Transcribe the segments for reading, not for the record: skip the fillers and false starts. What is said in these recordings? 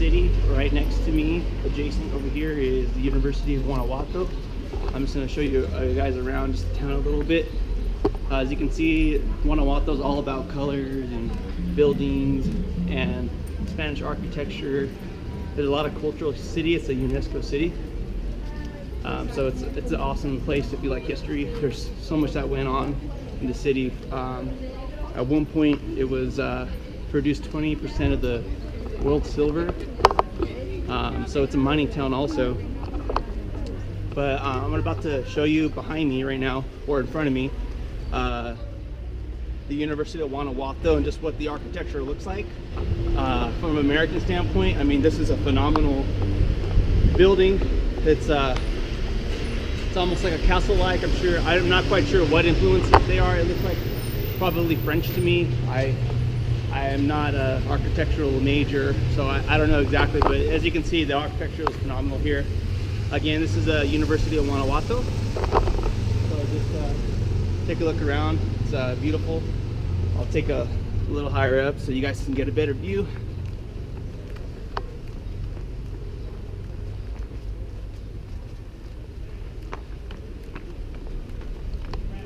City. Right next to me, adjacent over here, is the University of Guanajuato. I'm just going to show you guys around just the town a little bit. As you can see, Guanajuato is all about colors and buildings and Spanish architecture. There's a lot of cultural city. It's a UNESCO city. So it's an awesome place if you like history. There's so much that went on in the city. At one point, it was produced 20% of the world's silver. So it's a mining town also. But I'm about to show you behind me right now, or in front of me, the University of Guanajuato and just what the architecture looks like. From an American standpoint, I mean, this is a phenomenal building. It's almost like a castle-like. I'm not quite sure what influences they are. It looks like probably French to me. I am not an architectural major, so I don't know exactly, but as you can see, the architecture is phenomenal here. Again, this is the University of Guanajuato. So just take a look around. It's beautiful. I'll take a little higher up so you guys can get a better view.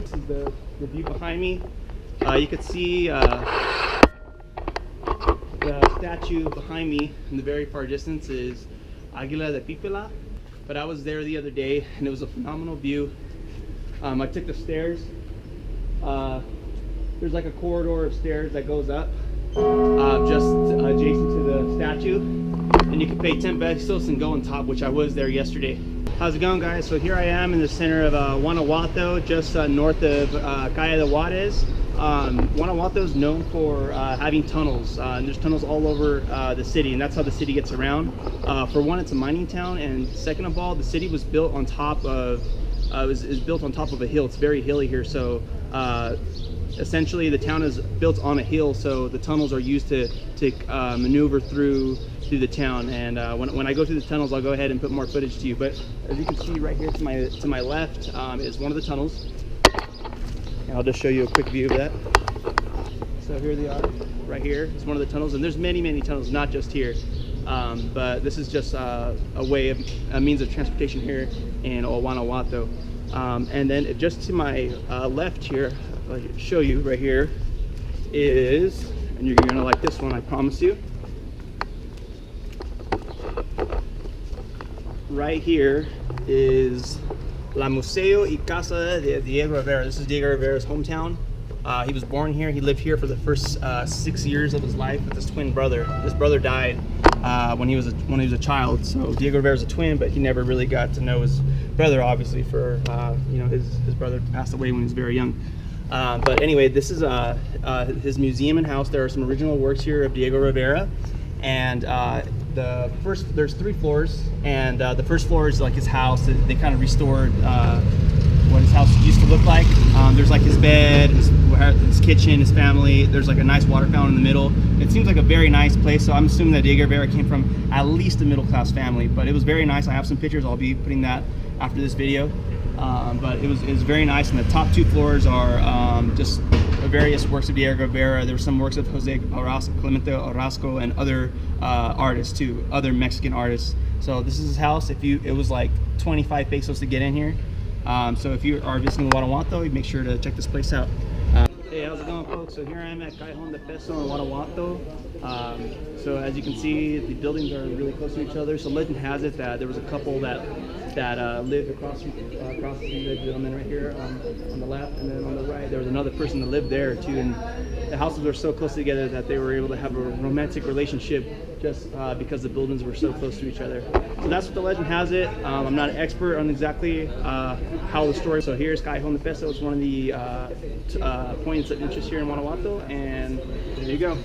This is the view behind me. You can see the statue behind me in the very far distance is Águila de Pipila. But I was there the other day and it was a phenomenal view. I took the stairs. There's like a corridor of stairs that goes up just adjacent to the statue. And you can pay 10 pesos and go on top, which I was there yesterday. How's it going, guys? So here I am in the center of Guanajuato, just north of Calle de Juarez. Guanajuato is known for having tunnels, and there's tunnels all over the city, and that's how the city gets around. For one, it's a mining town, and second of all, the city was built on top of is built on top of a hill. It's very hilly here, so essentially the town is built on a hill, so the tunnels are used to maneuver through the town. And when I go through the tunnels, I'll go ahead and put more footage to you. But as you can see right here to my left is one of the tunnels. And I'll just show you a quick view of that. So here they are, right here is one of the tunnels, and there's many tunnels, not just here. But this is just a means of transportation here in Guanajuato. And then just to my left here, I'll show you right here is, and you're gonna like this one, I promise you. Right here is La Museo y Casa de Diego Rivera. This is Diego Rivera's hometown. He was born here. He lived here for the first 6 years of his life with his twin brother. His brother died when he was a child. So Diego Rivera's a twin, but he never really got to know his brother, obviously, for his brother passed away when he was very young. But anyway, this is his museum and house. There are some original works here of Diego Rivera, and there's 3 floors, and the first floor is like his house. They kind of restored what his house used to look like. There's like his bed, his kitchen, his family. There's like a nice water fountain in the middle. It seems like a very nice place, so I'm assuming that Diego Rivera came from at least a middle-class family. But it was very nice. I have some pictures. I'll be putting that after this video. But it was very nice, and the top 2 floors are just various works of Diego Rivera. There were some works of Jose Orozco, Clemente Orozco, and other artists too, other Mexican artists. So this is his house. It was like 25 pesos to get in here. So if you are visiting Guanajuato, make sure to check this place out. Hey, how's it going, folks? So here I am at Callejón de Peso in Guanajuato. So as you can see, the buildings are really close to each other. So legend has it that there was a couple that lived across the gentleman right here on the left, and then on the right there was another person that lived there too. And the houses were so close together that they were able to have a romantic relationship just because the buildings were so close to each other. So that's what the legend has it. I'm not an expert on exactly how the story. So here's Callejón de Peso. It's one of the points of interest here in Guanajuato, and there you go.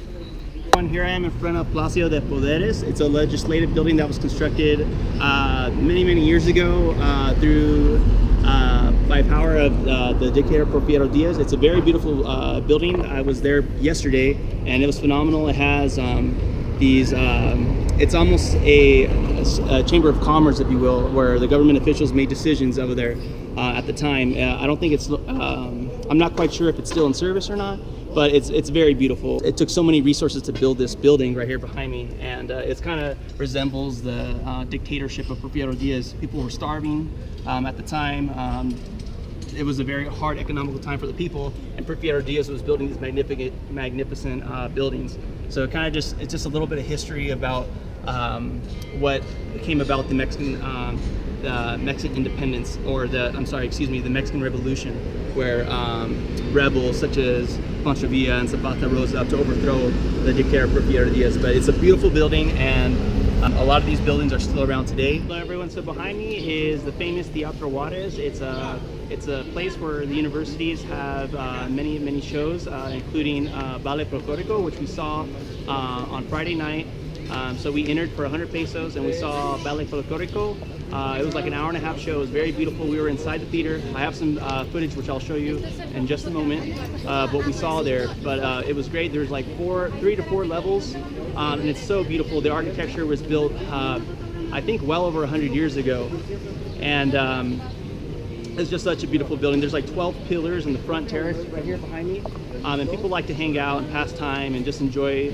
Here I am in front of Palacio de Poderes. It's a legislative building that was constructed many years ago by power of the dictator Porfirio Diaz. It's a very beautiful building. I was there yesterday and it was phenomenal. It has these, it's almost a chamber of commerce, if you will, where the government officials made decisions over there at the time. I don't think it's, I'm not quite sure if it's still in service or not, but it's very beautiful. It took so many resources to build this building right here behind me, and it kind of resembles the dictatorship of Porfirio Diaz. People were starving at the time. It was a very hard economical time for the people, and Porfirio Diaz was building these magnificent buildings. So it's just a little bit of history about what came about the Mexican independence, or the Mexican Revolution, where rebels such as Pancho Villa and Zapata rose up to overthrow the dictator Porfirio Diaz. But it's a beautiful building, and a lot of these buildings are still around today. Hello everyone, so behind me is the famous Teatro Juarez. It's a place where the universities have many shows, including Ballet Folklorico, which we saw on Friday night. So we entered for 100 pesos and we saw Ballet Folklorico. It was like an hour-and-a-half show. It was very beautiful. We were inside the theater. I have some footage which I'll show you in just a moment, what we saw there. But it was great. There's like 3 to 4 levels, and it's so beautiful. The architecture was built, I think, well over 100 years ago, and it's just such a beautiful building. There's like 12 pillars in the front terrace right here behind me, and people like to hang out and pass time and just enjoy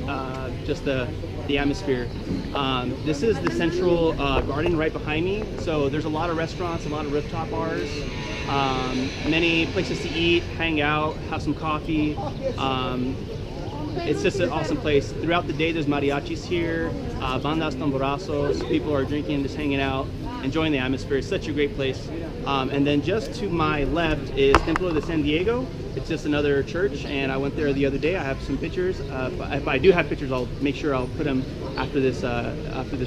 just the atmosphere. This is the central garden right behind me. So there's a lot of restaurants, a lot of rooftop bars, many places to eat, hang out, have some coffee. It's just an awesome place. Throughout the day, there's mariachis here, bandas, tamborazos. People are drinking, just hanging out, enjoying the atmosphere. It's such a great place. And then just to my left is Templo de San Diego. It's just another church, and I went there the other day. I have some pictures. If I do have pictures, I'll make sure I'll put them after this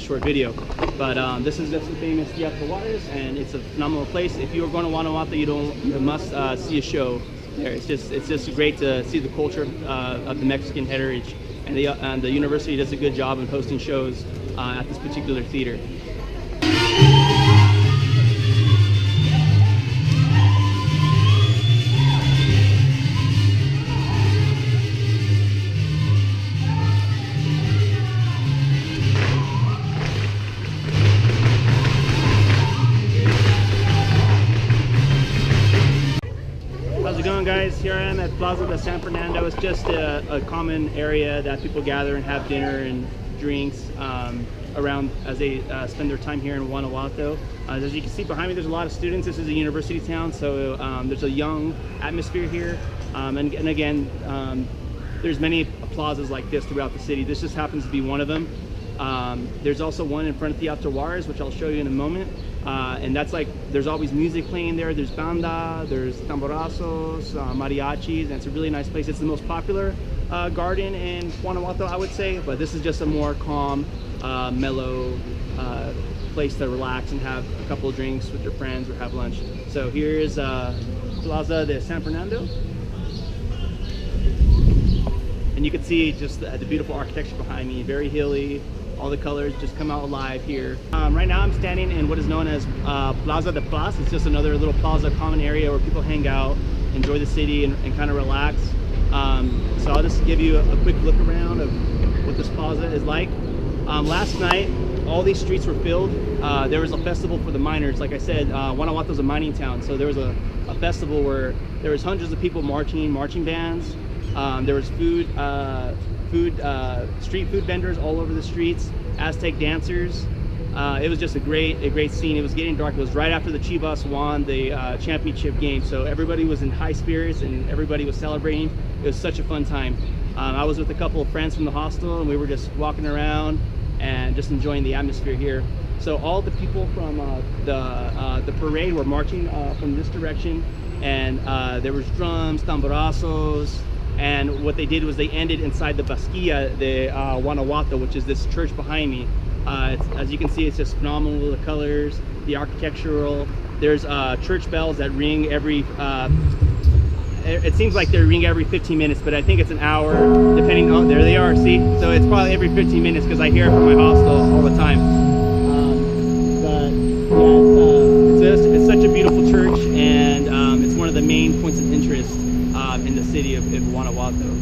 short video. But this is just the famous Teatro Juarez, and it's a phenomenal place. If you are going to Guanajuato, you must see a show there. It's just great to see the culture of the Mexican heritage, and the university does a good job in hosting shows at this particular theater. How's it going, guys? Here I am at Plaza de San Fernando. It's just a common area that people gather and have dinner and drinks around as they spend their time here in Guanajuato. As you can see behind me, there's a lot of students. This is a university town, so there's a young atmosphere here. And again, there's many plazas like this throughout the city. This just happens to be one of them. There's also one in front of Teatro Juarez, which I'll show you in a moment. And that's like, there's always music playing there. There's banda, there's tamborazos, mariachis, and it's a really nice place. It's the most popular garden in Guanajuato, I would say, but this is just a more calm, mellow place to relax and have a couple of drinks with your friends or have lunch. So here's Plaza de San Fernando. And you can see just the beautiful architecture behind me, very hilly. All the colors just come out alive here. Right now I'm standing in what is known as Plaza de Paz. It's just another little plaza, common area where people hang out, enjoy the city, and kind of relax. So I'll just give you a quick look around of what this plaza is like. Last night, all these streets were filled. There was a festival for the miners. Like I said, Guanajuato's a mining town, so there was a festival where there was hundreds of people marching bands. There was street food vendors all over the streets, Aztec dancers. It was just a great scene. It was getting dark. It was right after the Chivas won the championship game, so everybody was in high spirits and everybody was celebrating. It was such a fun time. I was with a couple of friends from the hostel, and we were just walking around and just enjoying the atmosphere here. So all the people from the parade were marching from this direction, and there was drums, tamborazos. And what they did was they ended inside the Basquilla de Guanajuato, which is this church behind me. As you can see, it's just phenomenal, the colors, the architectural. There's church bells that ring every, it seems like they ring every 15 minutes, but I think it's an hour, depending on, there they are, see? So it's probably every 15 minutes because I hear it from my hostel all the time. But yeah, it's such a beautiful church, and it's one of the main points of interest in the city of Guanajuato.